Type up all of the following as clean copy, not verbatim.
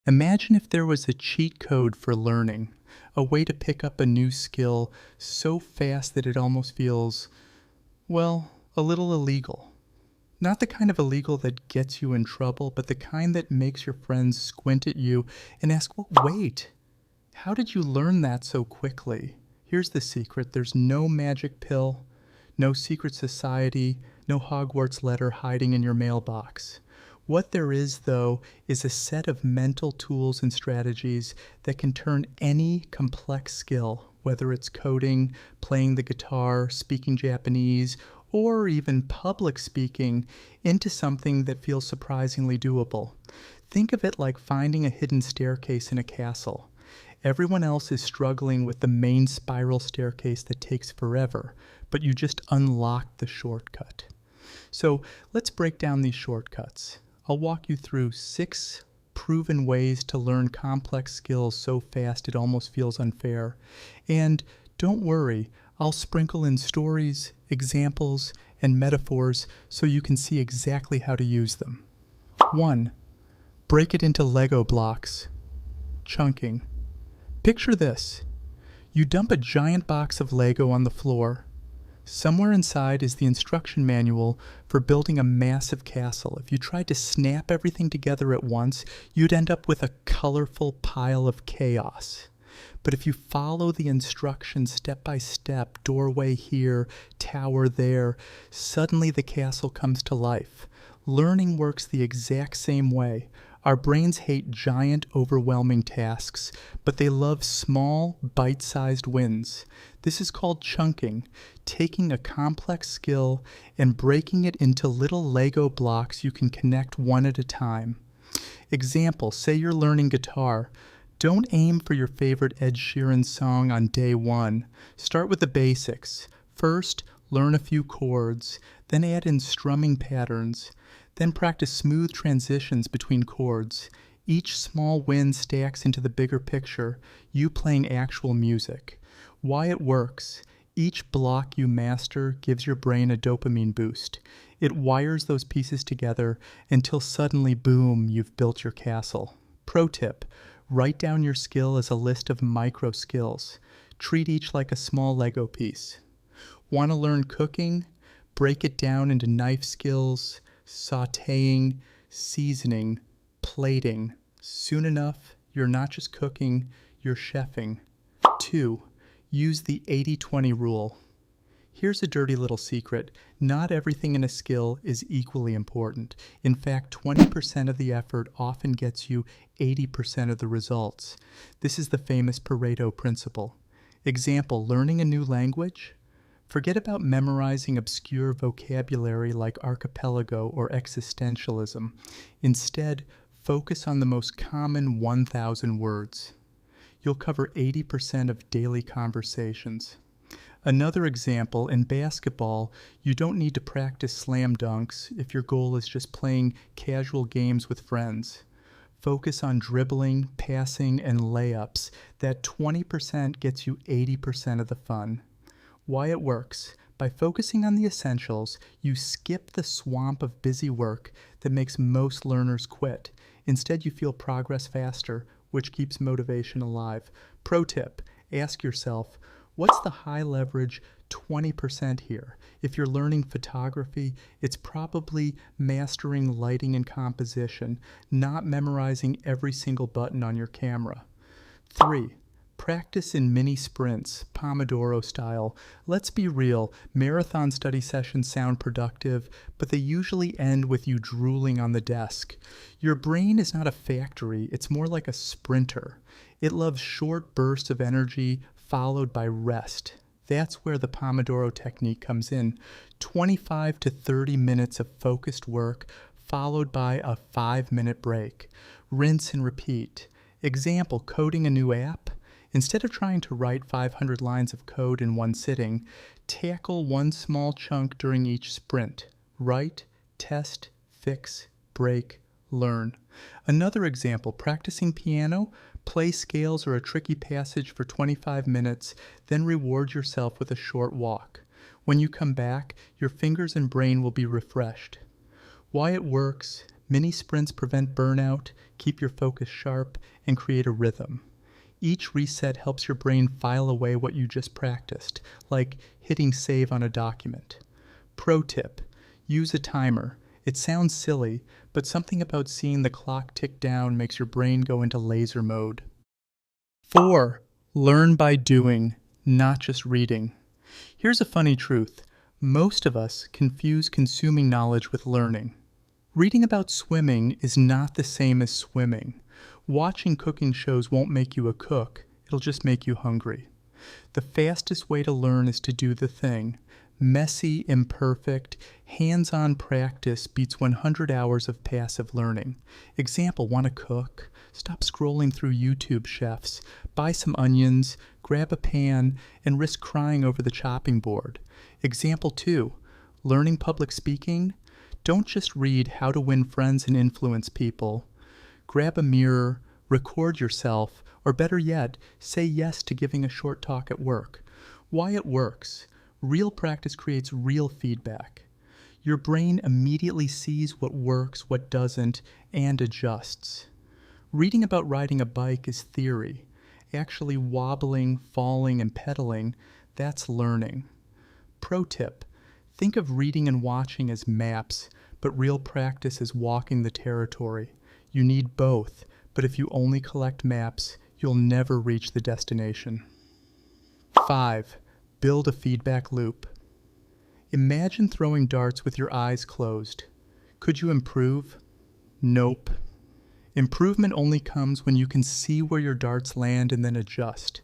Imagine if there was a cheat code for learning, a way to pick up a new skill so fast that it almost feels, well, a little illegal. Not the kind of illegal that gets you in trouble, but the kind that makes your friends squint at you and ask, well, wait, how did you learn that so quickly? Here's the secret. There's no magic pill, no secret society, no Hogwarts letter hiding in your mailbox. What there is, though, is a set of mental tools and strategies that can turn any complex skill, whether it's coding, playing the guitar, speaking Japanese, or even public speaking, into something that feels surprisingly doable. Think of it like finding a hidden staircase in a castle. Everyone else is struggling with the main spiral staircase that takes forever, but you just unlocked the shortcut. So let's break down these shortcuts. I'll walk you through 6 proven ways to learn complex skills so fast it almost feels unfair. And don't worry, I'll sprinkle in stories, examples, and metaphors so you can see exactly how to use them. 1. Break it into Lego blocks. Chunking. Picture this. You dump a giant box of Lego on the floor. Somewhere inside is the instruction manual for building a massive castle. If you tried to snap everything together at once, you'd end up with a colorful pile of chaos. But if you follow the instructions step by step, doorway here, tower there, suddenly the castle comes to life. Learning works the exact same way. Our brains hate giant, overwhelming tasks, but they love small, bite-sized wins. This is called chunking, taking a complex skill and breaking it into little Lego blocks you can connect one at a time. Example, say you're learning guitar. Don't aim for your favorite Ed Sheeran song on day 1. Start with the basics. First, learn a few chords, then add in strumming patterns. Then practice smooth transitions between chords. Each small win stacks into the bigger picture, you playing actual music. Why it works. Each block you master gives your brain a dopamine boost. It wires those pieces together until suddenly, boom, you've built your castle. Pro tip, write down your skill as a list of micro skills. Treat each like a small Lego piece. Want to learn cooking? Break it down into knife skills, sautéing, seasoning, plating. Soon enough, you're not just cooking, you're chefing. 2. Use the 80-20 rule. Here's a dirty little secret. Not everything in a skill is equally important. In fact, 20% of the effort often gets you 80% of the results. This is the famous Pareto principle. Example, learning a new language? Forget about memorizing obscure vocabulary like archipelago or existentialism. Instead, focus on the most common 1,000 words. You'll cover 80% of daily conversations. Another example, in basketball, you don't need to practice slam dunks if your goal is just playing casual games with friends. Focus on dribbling, passing, and layups. That 20% gets you 80% of the fun. Why it works. By focusing on the essentials, you skip the swamp of busy work that makes most learners quit. Instead, you feel progress faster, which keeps motivation alive. Pro tip, ask yourself, what's the high leverage 20% here? If you're learning photography, it's probably mastering lighting and composition, not memorizing every single button on your camera. 3. Practice in mini sprints, Pomodoro style. Let's be real, marathon study sessions sound productive, but they usually end with you drooling on the desk. Your brain is not a factory, it's more like a sprinter. It loves short bursts of energy followed by rest. That's where the Pomodoro technique comes in. 25 to 30 minutes of focused work followed by a 5-minute break. Rinse and repeat. Example, coding a new app. Instead of trying to write 500 lines of code in one sitting, tackle one small chunk during each sprint. Write, test, fix, break, learn. Another example, practicing piano, play scales or a tricky passage for 25 minutes, then reward yourself with a short walk. When you come back, your fingers and brain will be refreshed. Why it works, Mini sprints prevent burnout, keep your focus sharp, and create a rhythm. Each reset helps your brain file away what you just practiced, like hitting save on a document. Pro tip: use a timer. It sounds silly, but something about seeing the clock tick down makes your brain go into laser mode. 4. Learn by doing, not just reading. Here's a funny truth. Most of us confuse consuming knowledge with learning. Reading about swimming is not the same as swimming. Watching cooking shows won't make you a cook, it'll just make you hungry. The fastest way to learn is to do the thing. Messy, imperfect, hands-on practice beats 100 hours of passive learning. Example, want to cook? Stop scrolling through YouTube chefs, buy some onions, grab a pan, and risk crying over the chopping board. Example 2, learning public speaking? Don't just read How to Win Friends and Influence People. Grab a mirror, record yourself, or better yet, say yes to giving a short talk at work. Why it works. Real practice creates real feedback. Your brain immediately sees what works, what doesn't, and adjusts. Reading about riding a bike is theory. Actually wobbling, falling, and pedaling, that's learning. Pro tip: think of reading and watching as maps, but real practice is walking the territory. You need both, but if you only collect maps, you'll never reach the destination. 5. Build a feedback loop. Imagine throwing darts with your eyes closed. Could you improve? Nope. Improvement only comes when you can see where your darts land and then adjust.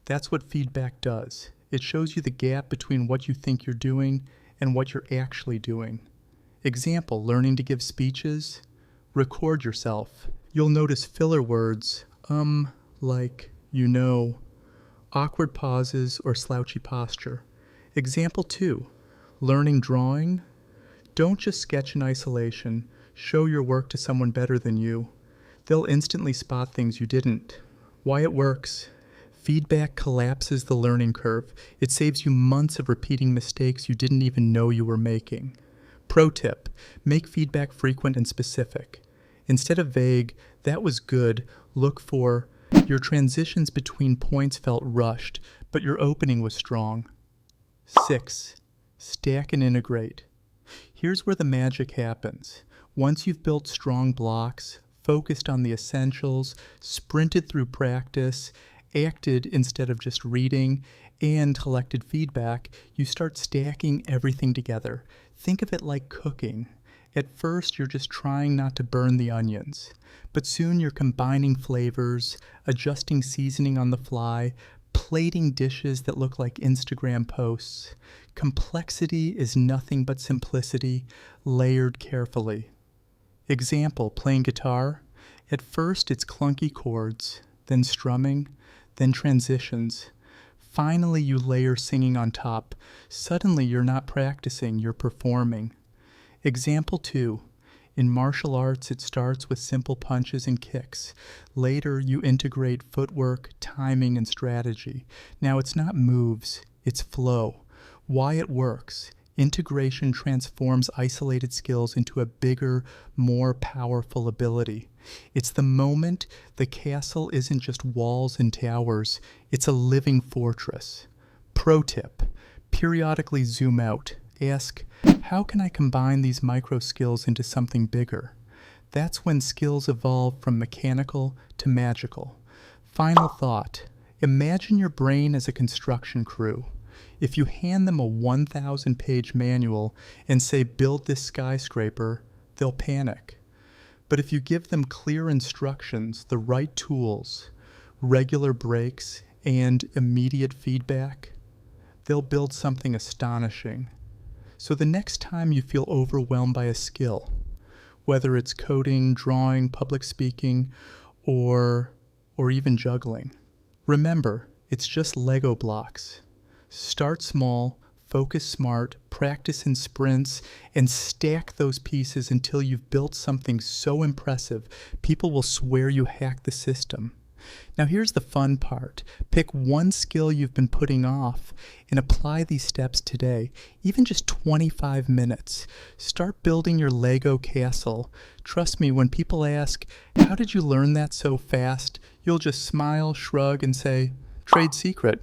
That's what feedback does. It shows you the gap between what you think you're doing and what you're actually doing. Example, learning to give speeches? Record yourself. You'll notice filler words, like, you know, awkward pauses, or slouchy posture. Example 2, learning drawing? Don't just sketch in isolation. Show your work to someone better than you. They'll instantly spot things you didn't. Why it works. Feedback collapses the learning curve. It saves you months of repeating mistakes you didn't even know you were making. Pro tip: make feedback frequent and specific. Instead of vague, that was good, look for, your transitions between points felt rushed, but your opening was strong. 6. Stack and integrate. Here's where the magic happens. Once you've built strong blocks, focused on the essentials, sprinted through practice, acted instead of just reading, and collected feedback, you start stacking everything together. Think of it like cooking. At first, you're just trying not to burn the onions, but soon you're combining flavors, adjusting seasoning on the fly, plating dishes that look like Instagram posts. Complexity is nothing but simplicity, layered carefully. Example, playing guitar. At first, it's clunky chords, then strumming, then transitions. Finally, you layer singing on top. Suddenly, you're not practicing, you're performing. Example 2. In martial arts, it starts with simple punches and kicks. Later, you integrate footwork, timing, and strategy. Now, it's not moves, it's flow. Why it works. Integration transforms isolated skills into a bigger, more powerful ability. It's the moment the castle isn't just walls and towers, it's a living fortress. Pro tip: periodically zoom out. Ask, how can I combine these micro skills into something bigger? That's when skills evolve from mechanical to magical. Final thought: imagine your brain as a construction crew. If you hand them a 1,000-page manual and say, build this skyscraper, they'll panic. But if you give them clear instructions, the right tools, regular breaks, and immediate feedback, they'll build something astonishing. So the next time you feel overwhelmed by a skill, whether it's coding, drawing, public speaking, or even juggling, remember, it's just Lego blocks. Start small, focus smart, practice in sprints, and stack those pieces until you've built something so impressive, people will swear you hacked the system. Now here's the fun part. Pick one skill you've been putting off and apply these steps today, even just 25 minutes. Start building your Lego castle. Trust me, when people ask, how did you learn that so fast? You'll just smile, shrug, and say, trade secret.